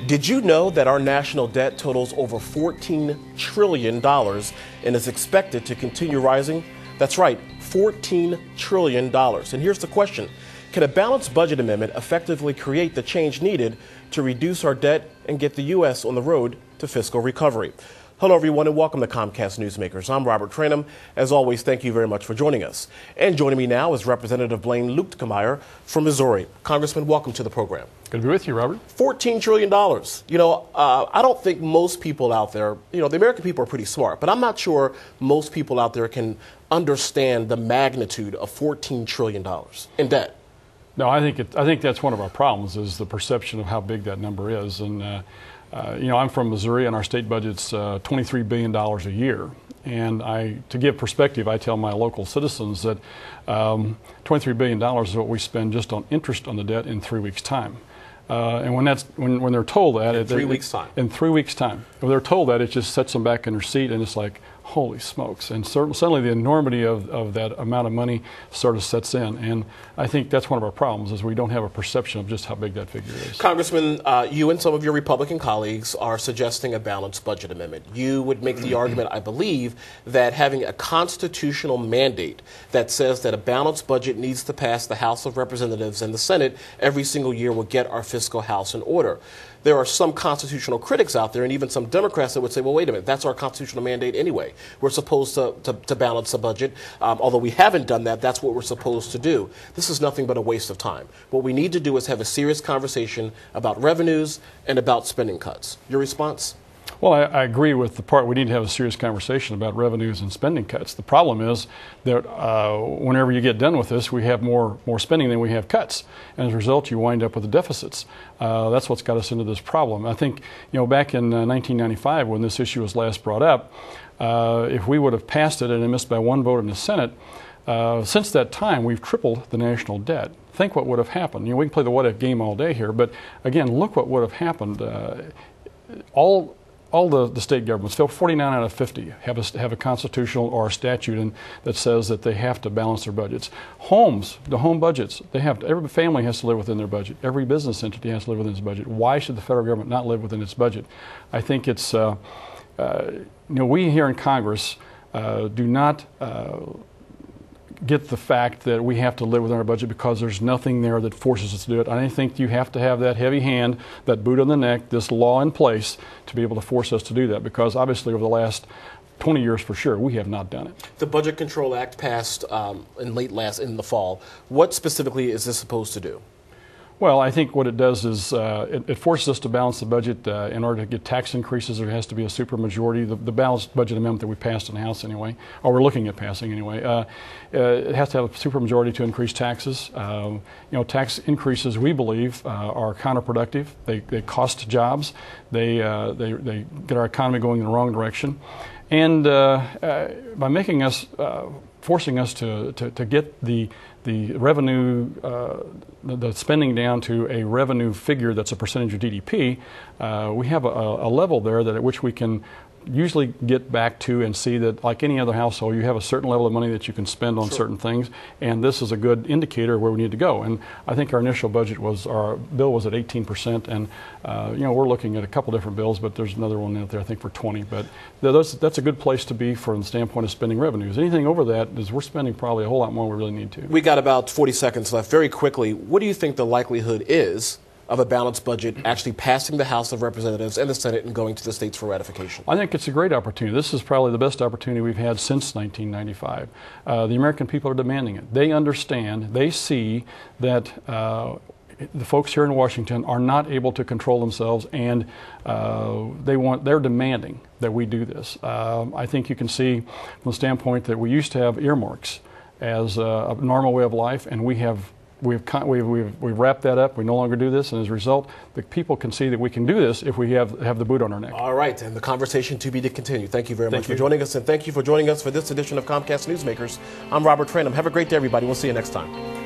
Did you know that our national debt totals over $14 trillion and is expected to continue rising? That's right, $14 trillion. And here's the question. Can a balanced budget amendment effectively create the change needed to reduce our debt and get the U.S. on the road to fiscal recovery? Hello, everyone, and welcome to Comcast Newsmakers. I'm Robert Tranum. As always, thank you very much for joining us. And joining me now is Representative Blaine Luetkemeyer from Missouri. Congressman, welcome to the program. Good to be with you, Robert. $14 trillion. I don't think most people out there, the American people are pretty smart, but I'm not sure most people out there can understand the magnitude of $14 trillion in debt. No, I think that's one of our problems is the perception of how big that number is. And I'm from Missouri, and our state budget's $23 billion a year. And to give perspective, I tell my local citizens that $23 billion is what we spend just on interest on the debt in 3 weeks' time. And when they're told that in 3 weeks' time. In 3 weeks' time, when they're told that, it just sets them back in their seat, and it's like, holy smokes. And suddenly the enormity of that amount of money sort of sets in. And I think that's one of our problems is we don't have a perception of just how big that figure is. Congressman, you and some of your Republican colleagues are suggesting a balanced budget amendment. You would make the argument, I believe, that having a constitutional mandate that says that a balanced budget needs to pass the House of Representatives and the Senate every single year will get our fiscal house in order. There are some constitutional critics out there and even some Democrats that would say, well, wait a minute, that's our constitutional mandate anyway. We're supposed to balance the budget. Although we haven't done that, that's what we're supposed to do. This is nothing but a waste of time. What we need to do is have a serious conversation about revenues and about spending cuts. Your response? Well, I agree with the part we need to have a serious conversation about revenues and spending cuts. The problem is that whenever you get done with this, we have more spending than we have cuts. And as a result, you wind up with the deficits. That's what's got us into this problem. I think, back in 1995 when this issue was last brought up, if we would have passed it and it missed by one vote in the Senate, since that time, we've tripled the national debt. Think what would have happened. We can play the what-if game all day here, but again, look what would have happened. All the state governments, 49 out of 50, have a constitutional or a statute that says that they have to balance their budgets. Homes, the home budgets, every family has to live within their budget. Every business entity has to live within its budget. Why should the federal government not live within its budget? I think it's, we here in Congress do not get the fact that we have to live within our budget because there's nothing there that forces us to do it. I think you have to have that heavy hand, that boot on the neck, this law in place to be able to force us to do that because obviously over the last 20 years for sure, we have not done it. The Budget Control Act passed in the fall. What specifically is this supposed to do? Well, I think what it does is it forces us to balance the budget. In order to get tax increases, there has to be a supermajority. The balanced budget amendment that we passed in the House anyway, or we're looking at passing anyway, it has to have a supermajority to increase taxes. Tax increases, we believe, are counterproductive. They cost jobs. They get our economy going in the wrong direction. And by making us, forcing us to get the revenue, the spending down to a revenue figure that's a percentage of GDP, we have a level there at which we can usually get back to and see that, like any other household, you have a certain level of money that you can spend on certain things, and this is a good indicator of where we need to go. And I think our initial budget our bill was at 18%, and we're looking at a couple different bills, but there's another one out there I think for 20. But that's a good place to be from the standpoint of spending revenues. Anything over that is we're spending probably a whole lot more than we really need to. We got about 40 seconds left. Very quickly, what do you think the likelihood is of a balanced budget actually passing the House of Representatives and the Senate and going to the states for ratification? I think it's a great opportunity. This is probably the best opportunity we've had since 1995. The American people are demanding it. They understand, they see that the folks here in Washington are not able to control themselves, and they're demanding that we do this. I think you can see from the standpoint that we used to have earmarks as a normal way of life, and we've wrapped that up. We no longer do this, and as a result, the people can see that we can do this if we have the boot on our neck. All right, and the conversation to be continued. Thank you very much for joining us, and thank you for joining us for this edition of Comcast Newsmakers. I'm Robert Tranum. Have a great day, everybody. We'll see you next time.